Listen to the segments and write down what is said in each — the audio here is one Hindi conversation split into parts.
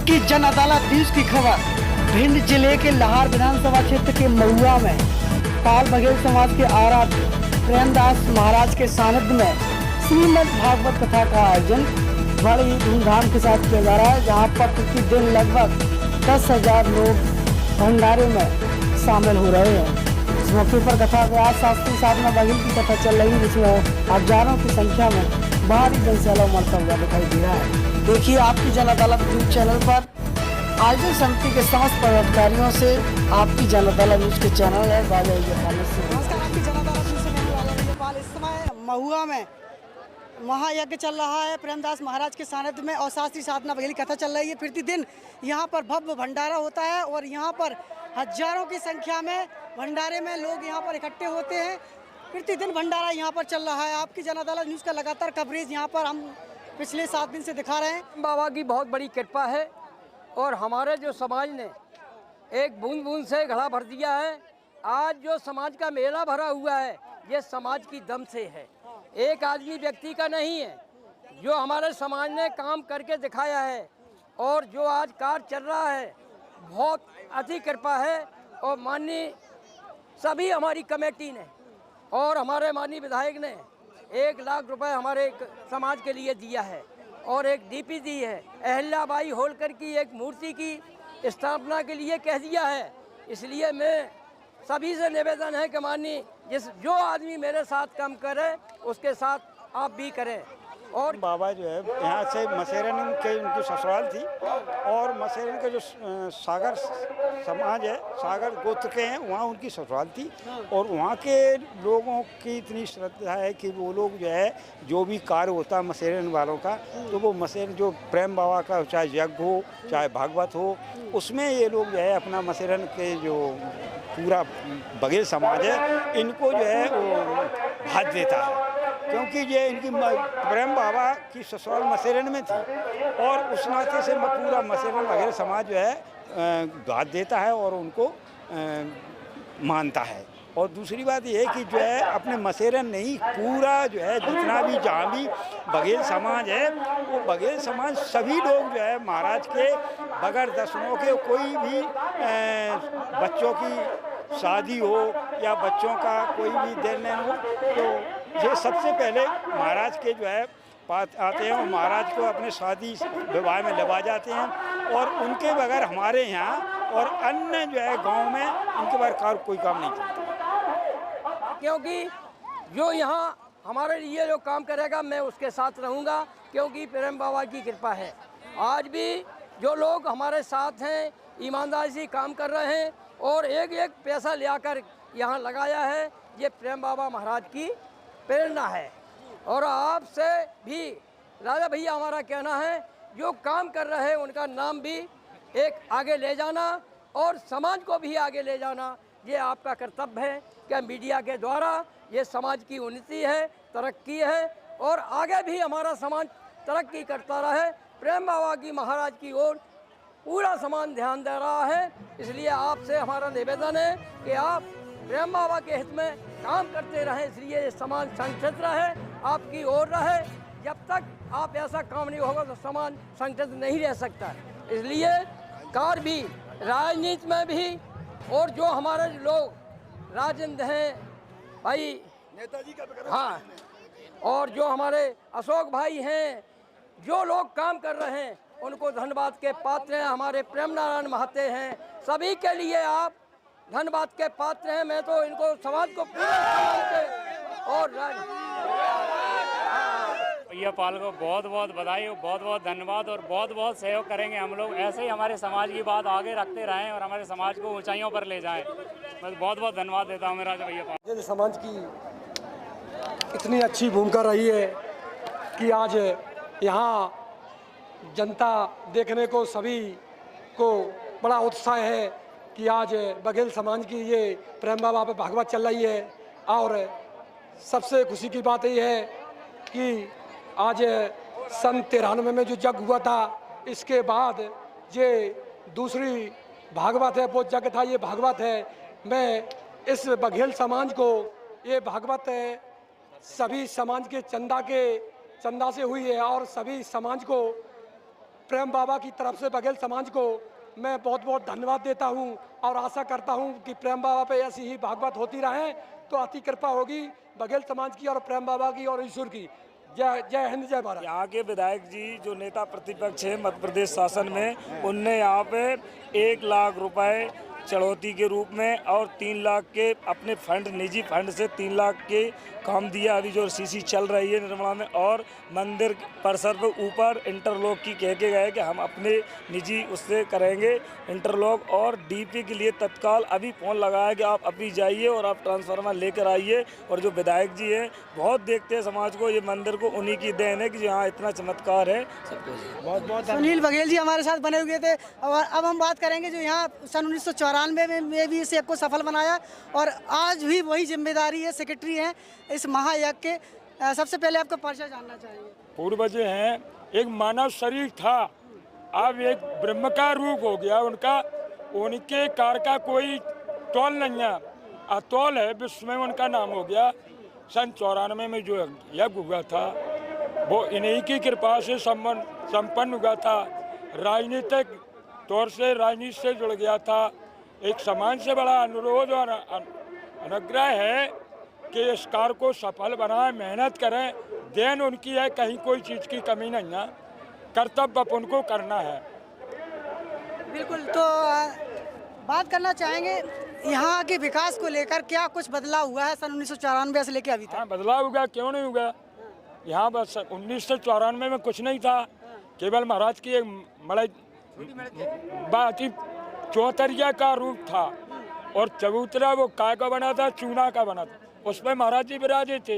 की जन अदालत न्यूज की खबर। भिंड जिले के लाहौर विधानसभा क्षेत्र के महुआ में पाल बघेल समाज के आराध्य प्रेमदास महाराज के सानिध्य में श्रीमद् भागवत कथा का आयोजन बड़ी धूमधाम के साथ किया जा रहा है, जहां पर प्रतिदिन लगभग 10,000 लोग भंडारे में शामिल हो रहे हैं। इस मौके पर कथा व्यास शास्त्री साधना बघेल की कथा चल रही है, जिसमें हजारों की संख्या में भारी जनसैलाब उमड़ता हुआ दिखाई दे रहा है। देखिए आपकी जन अदालत न्यूज चैनल पर आयोजन समिति के समस्त पदाधिकारियों से आपकी जन अदालत न्यूज के चैनल है नमस्कार। आपकी जन अदालत न्यूज से मैं इस समय महुआ में महायज्ञ चल रहा है प्रेमदास महाराज के सानिध्य में और शास्त्री साधना बघेल कथा चल रही है। प्रतिदिन यहाँ पर भव्य भंडारा होता है और यहाँ पर हजारों की संख्या में भंडारे में लोग यहाँ पर इकट्ठे होते हैं। प्रतिदिन भंडारा यहाँ पर चल रहा है। आपकी जन अदालत न्यूज़ का लगातार कवरेज यहाँ पर हम पिछले 7 दिन से दिखा रहे हैं। बाबा की बहुत बड़ी कृपा है और हमारे जो समाज ने एक बूंद बूंद से घड़ा भर दिया है। आज जो समाज का मेला भरा हुआ है ये समाज की दम से है, एक आदमी व्यक्ति का नहीं है। जो हमारे समाज ने काम करके दिखाया है और जो आज कार्य चल रहा है बहुत अति कृपा है। और माननीय सभी हमारी कमेटी ने और हमारे माननीय विधायक ने 1 लाख रुपए हमारे समाज के लिए दिया है और एक डीपी दी है। अहिल्याबाई होलकर की एक मूर्ति की स्थापना के लिए कह दिया है। इसलिए मैं सभी से निवेदन है कि माननीय जो आदमी मेरे साथ काम करे उसके साथ आप भी करें। और बाबा जो है यहाँ से मसेरन के उनकी ससुराल थी और मसेरन के जो सागर समाज है, सागर गोत्र के हैं, वहाँ उनकी ससुराल थी और वहाँ के लोगों की इतनी श्रद्धा है कि वो लोग जो है जो भी कार्य होता है मसेरन वालों का, तो वो मसेरन जो प्रेम बाबा का चाहे यज्ञ हो चाहे भागवत हो, उसमें ये लोग जो है अपना मसेरन के जो पूरा बघेल समाज है इनको जो है वो भाग देता है, क्योंकि ये इनकी प्रेम बाबा की ससुराल मसेरन में थी और उस नाते से पूरा मसेरन बघेल समाज जो है गाद देता है और उनको मानता है। और दूसरी बात ये है कि जो है अपने मसेरन नहीं पूरा जो है जितना भी जहाँ भी बघेल समाज है वो बघेल समाज सभी लोग जो है महाराज के बगैर दर्शनों के कोई भी बच्चों की शादी हो या बच्चों का कोई भी देन लेन हो तो ये सबसे पहले महाराज के जो है आते हैं और महाराज को अपने शादी विवाह में लगा जाते हैं और उनके बगैर हमारे यहाँ और अन्य जो है गांव में उनके बगैर कोई काम नहीं चलता। क्योंकि जो यहाँ हमारे लिए जो काम करेगा मैं उसके साथ रहूँगा, क्योंकि प्रेम बाबा की कृपा है। आज भी जो लोग हमारे साथ हैं ईमानदारी से काम कर रहे हैं और एक एक पैसा ले आकर यहाँ लगाया है, ये प्रेम बाबा महाराज की प्रेरणा है। और आपसे भी राजा भैया हमारा कहना है जो काम कर रहे हैं उनका नाम भी एक आगे ले जाना और समाज को भी आगे ले जाना, ये आपका कर्तव्य है कि मीडिया के द्वारा ये समाज की उन्नति है, तरक्की है और आगे भी हमारा समाज तरक्की करता रहे। प्रेम बाबा की महाराज की ओर पूरा समाज ध्यान दे रहा है। इसलिए आपसे हमारा निवेदन है कि आप प्रेम बाबा के हित में काम करते रहें, इसलिए ये समाज संगठित रहे, आपकी ओर रहे। जब तक आप ऐसा काम नहीं होगा तो समाज संगठित नहीं रह सकता। इसलिए कार्य भी राजनीति में भी और जो हमारे लोग राजेंद्र हैं भाई नेताजी का हाँ और जो हमारे अशोक भाई हैं, जो लोग काम कर रहे हैं उनको धन्यवाद के पात्र हैं। हमारे प्रेम नारायण महते हैं, सभी के लिए आप धन्यवाद के पात्र हैं। मैं तो इनको समाज को और भैया पाल को बहुत बहुत बधाई और बहुत बहुत धन्यवाद और बहुत बहुत सहयोग करेंगे हम लोग। ऐसे ही हमारे समाज की बात आगे रखते रहें और हमारे समाज को ऊंचाइयों पर ले जाएं। मैं बहुत बहुत धन्यवाद देता हूँ मेरा भैया पाल। समाज की इतनी अच्छी भूमिका रही है कि आज यहाँ जनता देखने को सभी को बड़ा उत्साह है कि आज बघेल समाज की ये प्रेम बाबा पे भागवत चल रही है। और सबसे खुशी की बात ये है कि आज सन 93 में जो यज्ञ हुआ था, इसके बाद ये दूसरी भागवत है, वो यज्ञ था, ये भागवत है। मैं इस बघेल समाज को ये भागवत सभी समाज के चंदा से हुई है और सभी समाज को प्रेम बाबा की तरफ से बघेल समाज को मैं बहुत बहुत धन्यवाद देता हूं और आशा करता हूं कि प्रेम बाबा पे ऐसी ही भागवत होती रहे तो अति कृपा होगी बघेल समाज की और प्रेम बाबा की और ईश्वर की। जय जय हिंद, जय भारत। यहाँ के विधायक जी जो नेता प्रतिपक्ष है मध्य प्रदेश शासन में, उनने यहाँ पे 1 लाख रुपए चढ़ौती के रूप में और 3 लाख के अपने फंड, निजी फंड से 3 लाख के काम दिया। अभी जो सीसी चल रही है निर्मला में, और मंदिर परिसर पे ऊपर इंटरलॉक की कह के गए कि हम अपने निजी उससे करेंगे इंटरलॉक। और डीपी के लिए तत्काल अभी फ़ोन लगाया कि आप अभी जाइए और आप ट्रांसफार्मर लेकर आइए। और जो विधायक जी हैं बहुत देखते हैं समाज को, ये मंदिर को उन्हीं की देन है कि यहाँ इतना चमत्कार है सबको। बहुत बहुत सुनील बघेल जी हमारे साथ बने हुए थे। और अब हम बात करेंगे जो यहाँ सन 1994 में भी इस यज्ञ को सफल बनाया और आज भी वही जिम्मेदारी है, सेक्रेटरी हैं इस महायज्ञ के। सबसे पहले आपका परिचय जानना चाहेंगे। पूर्वज हैं, एक मानव शरीर था, अब एक ब्रह्म का रूप हो गया उनका। उनके कार का कोई तौल नहीं है, अतौल है, विश्व में उनका नाम हो गया। सन 94 में जो यज्ञ हुआ था वो इन्हीं की कृपा से संपन्न हुआ था। राजनीतिक तौर से राजनीति से जुड़ गया था। एक समाज से बड़ा अनुरोध और अनुग्रह है कि इस कार्य को सफल बनाएं, मेहनत करें। देन उनकी है, कहीं कोई चीज़ की कमी नहीं है, कर्तव्य अपन को करना है। बिल्कुल। तो बात करना चाहेंगे यहाँ के विकास को लेकर, क्या कुछ बदलाव हुआ है सन 1994 से लेकर अभी तक? हाँ, बदलाव होगा, क्यों नहीं होगा। यहाँ बस 1994 में कुछ नहीं था, केवल महाराज की एक बात ही चौतरिया का रूप था और चबूतरा वो काय का बना था, चूना का बना था, उसमें महाराज जी विराजे थे।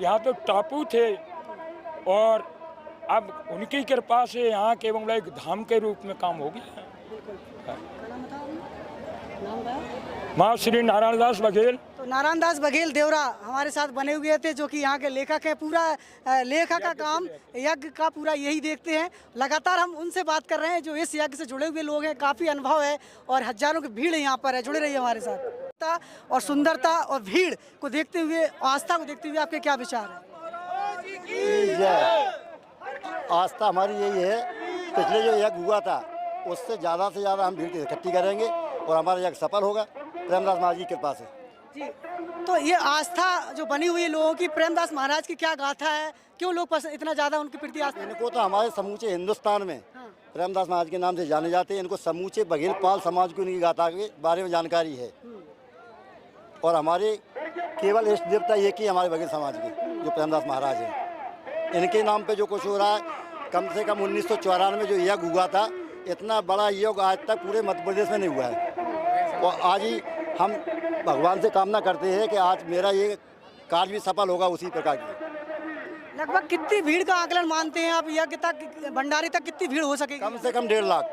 यहाँ तो टापू थे और अब उनकी कृपा से यहाँ केवल एक धाम के रूप में काम हो गया। माँ श्री नारायण दास बघेल। तो नारायण दास बघेल देवरा हमारे साथ बने हुए थे, जो कि यहाँ के लेखक हैं। पूरा लेखक का काम, यज्ञ का पूरा यही देखते हैं। लगातार हम उनसे बात कर रहे हैं जो इस यज्ञ से जुड़े हुए लोग हैं। काफ़ी अनुभव है और हजारों की भीड़ यहाँ पर है। जुड़े रहिए हमारे साथ। और सुंदरता और भीड़ को देखते हुए, आस्था को देखते हुए आपके क्या विचार है? आस्था हमारी यही है, पिछले जो यज्ञ हुआ था उससे ज़्यादा से ज़्यादा हम भीड़ इकट्ठी करेंगे और हमारा यज्ञ सफल होगा प्रेमदास महाराज की कृपा से। जी, तो ये आस्था जो बनी हुई है लोगों की, प्रेमदास महाराज की क्या गाथा है, क्यों लोग इतना ज़्यादा उनके प्रति आस्था? इनको तो हमारे समूचे हिंदुस्तान में प्रेमदास महाराज के नाम से जाने जाते हैं। इनको समूचे बघेल पाल समाज को इनकी गाथा के बारे में जानकारी है। और हमारे केवल इष्ट देवता एक ही हमारे बघेल समाज के, जो प्रेमदास महाराज हैं। इनके नाम पे जो कुछ हो रहा है, कम से कम 1994 में जो यज्ञ हुआ था, इतना बड़ा यज्ञ आज तक पूरे मध्य प्रदेश में नहीं हुआ है। और आज ही हम भगवान से कामना करते हैं कि आज मेरा ये कार्य भी सफल होगा उसी प्रकार की। लगभग कितनी भीड़ का आकलन मानते हैं आप? यज्ञ तक, भंडारी तक कितनी भीड़ हो सकेगी? कम से कम 1.5 लाख।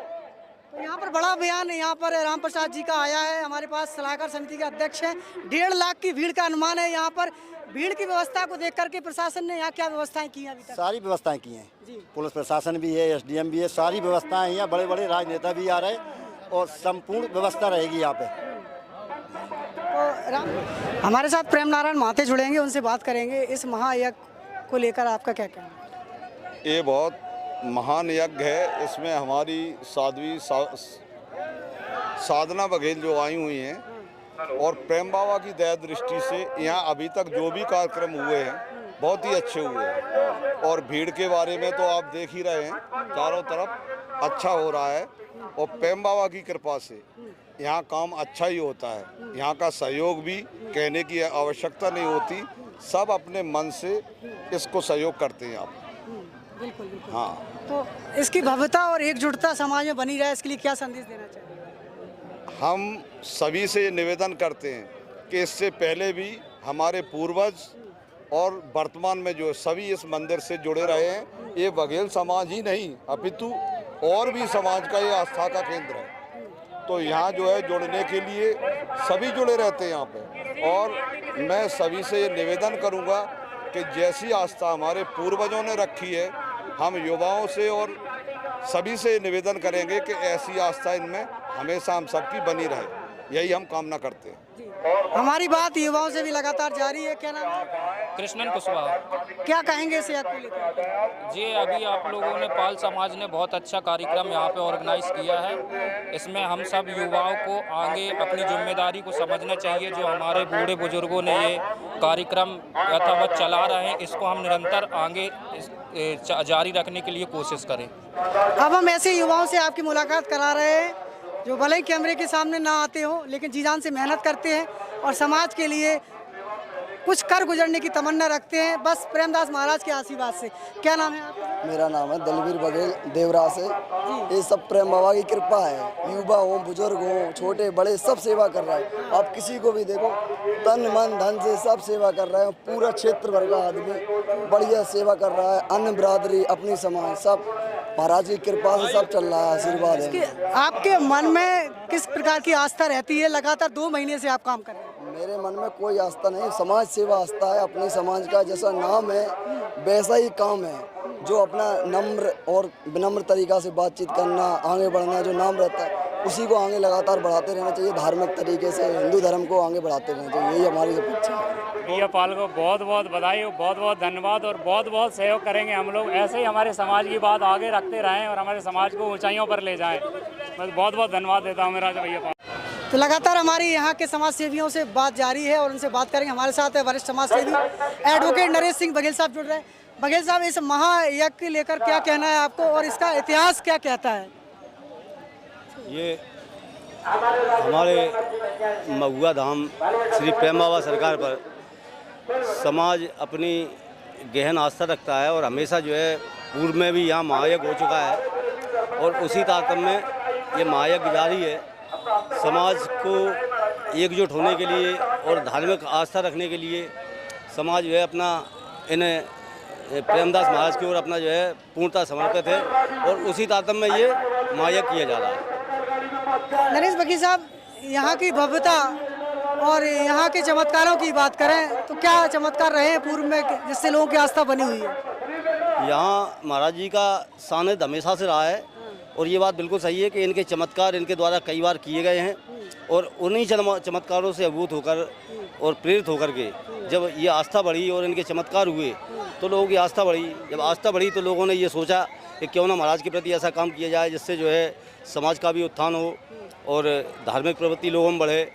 तो यहाँ पर बड़ा बयान यहाँ पर राम प्रसाद जी का आया है, हमारे पास सलाहकार समिति के अध्यक्ष हैं। 1.5 लाख की भीड़ का अनुमान है। यहाँ पर भीड़ की व्यवस्था को देख करके प्रशासन ने यहाँ क्या व्यवस्थाएं की हैं अभी तक? सारी व्यवस्थाएं की हैं, जी। पुलिस प्रशासन भी है, SDM भी है, सारी व्यवस्थाएं यहाँ, बड़े बड़े राजनेता भी आ रहे हैं और संपूर्ण व्यवस्था रहेगी यहाँ पे। तो हमारे साथ प्रेम नारायण माते जुड़ेंगे, उनसे बात करेंगे। इस महायज्ञ को लेकर आपका क्या कहना है? ये बहुत महान यज्ञ है। इसमें हमारी साध्वी साधना बघेल जो आई हुई हैं और प्रेम बाबा की दया दृष्टि से यहाँ अभी तक जो भी कार्यक्रम हुए हैं बहुत ही अच्छे हुए हैं। और भीड़ के बारे में तो आप देख ही रहे हैं, चारों तरफ अच्छा हो रहा है और प्रेम बाबा की कृपा से यहाँ काम अच्छा ही होता है। यहाँ का सहयोग भी कहने की आवश्यकता नहीं होती, सब अपने मन से इसको सहयोग करते हैं आप। बिल्कुल बिल्कुल। हाँ, तो इसकी भव्यता और एकजुटता समाज में बनी रहे, इसके लिए क्या संदेश देना चाहिए? हम सभी से ये निवेदन करते हैं कि इससे पहले भी हमारे पूर्वज और वर्तमान में जो सभी इस मंदिर से जुड़े रहे हैं। ये बघेल समाज ही नहीं अपितु और भी समाज का ये आस्था का केंद्र है। तो यहाँ जो है जुड़ने के लिए सभी जुड़े रहते हैं यहाँ पे। और मैं सभी से ये निवेदन करूँगा कि जैसी आस्था हमारे पूर्वजों ने रखी है, हम युवाओं से और सभी से निवेदन करेंगे कि ऐसी आस्था इनमें हमेशा हम सबकी बनी रहे। यही हम कामना करते हैं। हमारी बात युवाओं से भी लगातार जारी है। क्या नाम है? कृष्णन कुशवाहा। क्या कहेंगे इस याद को लेकर? जी, अभी आप लोगों ने पाल समाज ने बहुत अच्छा कार्यक्रम यहाँ पे ऑर्गेनाइज किया है। इसमें हम सब युवाओं को आगे अपनी जिम्मेदारी को समझना चाहिए। जो हमारे बूढ़े बुजुर्गों ने ये कार्यक्रम यथावत चला रहे हैं, इसको हम निरंतर आगे जारी रखने के लिए कोशिश करें। अब हम ऐसे युवाओं से आपकी मुलाकात करा रहे हैं जो भले ही कैमरे के सामने ना आते हो, लेकिन जी जान से मेहनत करते हैं और समाज के लिए कुछ कर गुजरने की तमन्ना रखते हैं, बस प्रेमदास महाराज के आशीर्वाद से। क्या नाम है आपका? मेरा नाम है दलवीर बघेल, देवरा से। ये सब प्रेम बाबा की कृपा है। युवा हो, बुजुर्ग हो, छोटे बड़े सब सेवा कर रहा है। आप किसी को भी देखो, तन मन धन से सब सेवा कर रहे हैं। पूरा क्षेत्र भर का आदमी बढ़िया सेवा कर रहा है। अन्य बिरादरी, अपनी समाज, सब महाराज की कृपा से सब चल रहा है। आशीर्वाद है। आपके मन में किस प्रकार की आस्था रहती है? लगातार 2 महीने से आप काम कर रहे हैं। मेरे मन में कोई आस्था नहीं, समाज सेवा आस्था है। अपने समाज का जैसा नाम है वैसा ही काम है। जो अपना नम्र और विनम्र तरीका से बातचीत करना, आगे बढ़ना, जो नाम रहता है उसी को आगे लगातार बढ़ाते रहना चाहिए। धार्मिक तरीके से हिंदू धर्म को आगे बढ़ाते रहना चाहिए, यही हमारी अपेक्षा है। भैया पाल को बहुत बहुत बधाई, बहुत बहुत धन्यवाद और बहुत बहुत सहयोग करेंगे हम लोग। ऐसे ही हमारे समाज की बात आगे रखते रहें और हमारे समाज को ऊंचाइयों पर ले जाएं। मैं बहुत बहुत धन्यवाद देता हूँ मेरा भैया पाल। तो लगातार हमारी यहाँ के समाज सेवियों से बात जारी है और उनसे बात करेंगे। हमारे साथ है वरिष्ठ समाज सेवी एडवोकेट नरेश सिंह बघेल साहब जुड़ रहे हैं। बघेल साहब, इस महायज्ञ को लेकर क्या कहना है आपको और इसका इतिहास क्या कहता है? ये हमारे महुआ धाम श्री प्रेम बाबा सरकार पर समाज अपनी गहन आस्था रखता है और हमेशा जो है पूर्व में भी यहाँ महायज्ञ हो चुका है और उसी तारतम्य में ये महायज्ञ जारी है। समाज को एकजुट होने के लिए और धार्मिक आस्था रखने के लिए समाज जो है अपना इन्हें प्रेमदास महाराज की ओर अपना जो है पूर्णतः समर्पित है और उसी तारतम्य में ये महायज्ञ किया जा रहा है। नरेश बघेल साहब, यहाँ की भव्यता और यहाँ के चमत्कारों की बात करें तो क्या चमत्कार रहे हैं पूर्व में जिससे लोगों की आस्था बनी हुई है? यहाँ महाराज जी का सानिध्य हमेशा से रहा है और ये बात बिल्कुल सही है कि इनके चमत्कार इनके द्वारा कई बार किए गए हैं और उन्हीं चमत्कारों से अभूत होकर और प्रेरित होकर के जब ये आस्था बढ़ी और इनके चमत्कार हुए तो लोगों की आस्था बढ़ी। जब आस्था बढ़ी तो लोगों ने ये सोचा कि क्यों ना महाराज के प्रति ऐसा काम किया जाए जिससे जो है समाज का भी उत्थान हो और धार्मिक प्रवृत्ति लोगों में बढ़े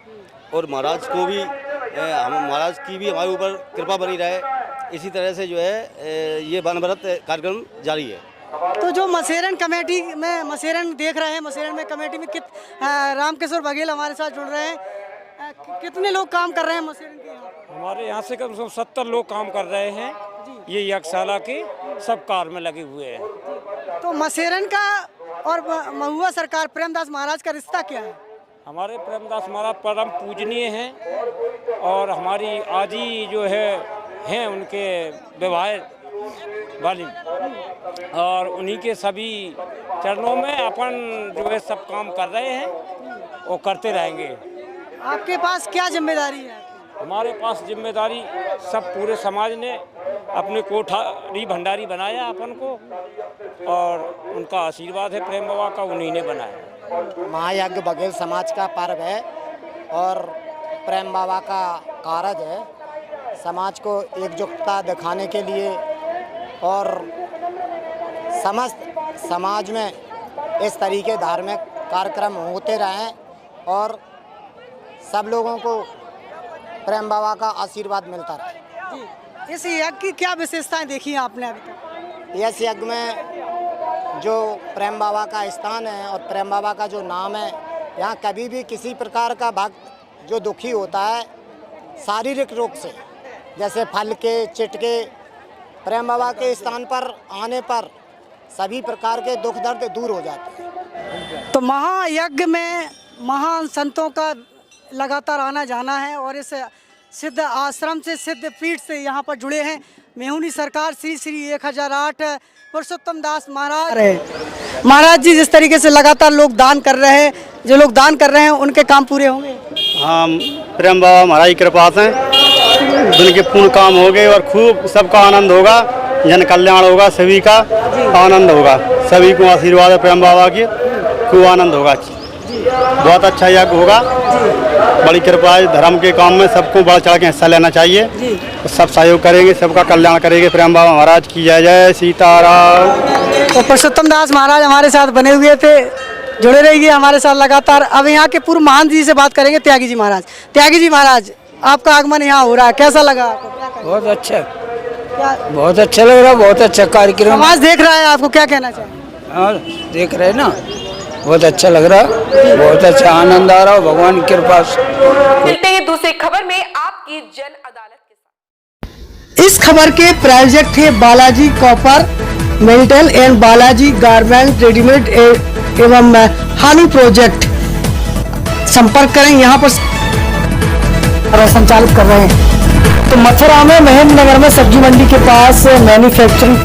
और महाराज को भी महाराज की भी हमारे ऊपर कृपा बनी रहे। इसी तरह से जो है ये वनव्रत कार्यक्रम जारी है। तो जो मसेरन कमेटी में मसेरन देख रहे हैं, मसेरन में कमेटी में रामकिशोर बघेल हमारे साथ जुड़ रहे हैं, कितने लोग काम कर रहे हैं मसेरन के यहाँ? हमारे यहाँ से कम से कम 70 लोग काम कर रहे हैं। ये यज्ञशाला के सब कार्य में लगे हुए हैं। तो मसेरन का और महुआ सरकार प्रेमदास महाराज का रिश्ता क्या है? हमारे प्रेमदास महाराज परम पूजनीय हैं और हमारी आजी जो है उनके विवाह वाली और उन्हीं के सभी चरणों में अपन जो है सब काम कर रहे हैं और करते रहेंगे। आपके पास क्या जिम्मेदारी है? हमारे पास जिम्मेदारी सब पूरे समाज ने अपने कोठारी भंडारी बनाया अपन को और उनका आशीर्वाद है प्रेम बाबा का, उन्हीं ने बनाया। महायज्ञ बघेल समाज का पर्व है और प्रेम बाबा का कारज है। समाज को एकजुटता दिखाने के लिए और समस्त समाज में इस तरीके धार्मिक कार्यक्रम होते रहें और सब लोगों को प्रेम बाबा का आशीर्वाद मिलता रहे। इस यज्ञ की क्या विशेषताएं देखी हैं आपने अभी तक? इस यज्ञ में जो प्रेम बाबा का स्थान है और प्रेम बाबा का जो नाम है, यहाँ कभी भी किसी प्रकार का भक्त जो दुखी होता है शारीरिक रोग से, जैसे फल के, चिटके, प्रेम बाबा के स्थान पर आने पर सभी प्रकार के दुख दर्द दूर हो जाते हैं। तो महायज्ञ में महान संतों का लगातार आना जाना है और इस सिद्ध आश्रम से, सिद्ध पीठ से यहाँ पर जुड़े हैं मेहुनी सरकार श्री श्री 1008 पुरुषोत्तम दास महाराज। महाराज जी, जिस तरीके से लगातार लोग दान कर रहे हैं, जो लोग दान कर रहे हैं उनके काम पूरे होंगे? हाँ, प्रेम बाबा महाराज की कृपा से उनके पूर्ण काम हो गए और खूब सबका आनंद होगा, जन कल्याण होगा, सभी का आनंद होगा, सभी को आशीर्वाद है प्रेम बाबा की, खूब आनंद होगा। बहुत अच्छा यज्ञ होगा। बड़ी कृपा है, धर्म के काम में सबको बढ़ चढ़ के हिस्सा लेना चाहिए। तो सब सहयोग करेंगे, सबका कल्याण करेंगे। प्रेम बाबा महाराज की जय जय सीताराम। तो पुरुषोत्तम दास महाराज हमारे साथ बने हुए थे, जुड़े रहिए हमारे साथ लगातार। अब यहाँ के पूर्व महान जी से बात करेंगे, त्यागी जी महाराज। त्यागी जी महाराज, आपका आगमन यहाँ हो रहा है, कैसा लगा आपको? बहुत अच्छा, बहुत अच्छा लग रहा, बहुत अच्छा कार्यक्रम। समाज देख रहा है आपको, क्या कहना चाहिए? हाँ देख रहे हैं ना, बहुत अच्छा लग रहा, बहुत अच्छा आनंद आ रहा है भगवान की कृपा से। मिलते हैं दूसरी खबर में आपकी जन अदालत के साथ। इस खबर के प्रायोजक थे Balaji copper metal and Balaji garment readymade एवं हानि प्रोजेक्ट। संपर्क करें, यहाँ पर संचालित कर रहे हैं। तो मथुरा में महेंद्र नगर में सब्जी मंडी के पास मैन्युफैक्चरिंग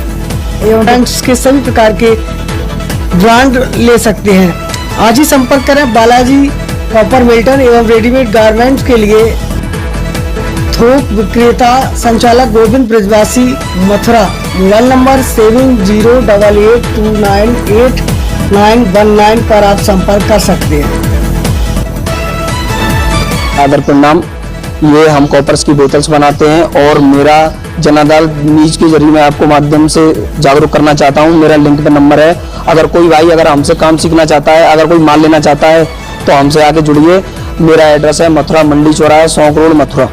एवं के सभी प्रकार के ब्रांड ले सकते हैं। आज ही संपर्क करें बालाजी कॉपर मेटल एवं रेडीमेड गारमेंट्स के लिए। थोक विक्रेता संचालक गोविंद ब्रजवासी, मथुरा। मोबाइल नंबर 7088298919 पर आप संपर्क कर सकते हैं। आदर प्रणाम। ये हम कॉपर्स की बोतल्स बनाते हैं और मेरा जन अदालत न्यूज के जरिए मैं आपको माध्यम से जागरूक करना चाहता हूँ। मेरा लिंक पे नंबर है, अगर कोई भाई अगर हमसे काम सीखना चाहता है, अगर कोई माल लेना चाहता है तो हमसे आके जुड़िए। मेरा एड्रेस है मथुरा मंडी चौराहा, 100 करोड़ मथुरा।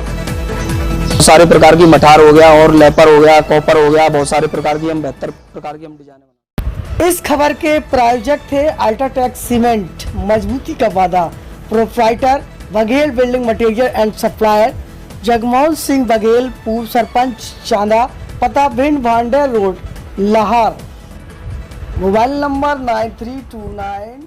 सारे प्रकार की मठार हो गया और लेपर हो गया, कॉपर हो गया, बहुत सारे प्रकार की हम 72 प्रकार की हम डिजाइन बनाते हैं। इस खबर के प्रायोजक थे अल्ट्राटेक सीमेंट, मजबूती का वादा। Proprietor Baghel building material and supplier, Jagmohan Singh Baghel, पूर्व सरपंच चांदा, पता Bhind Bhander road, Lahore. Mobile number 9329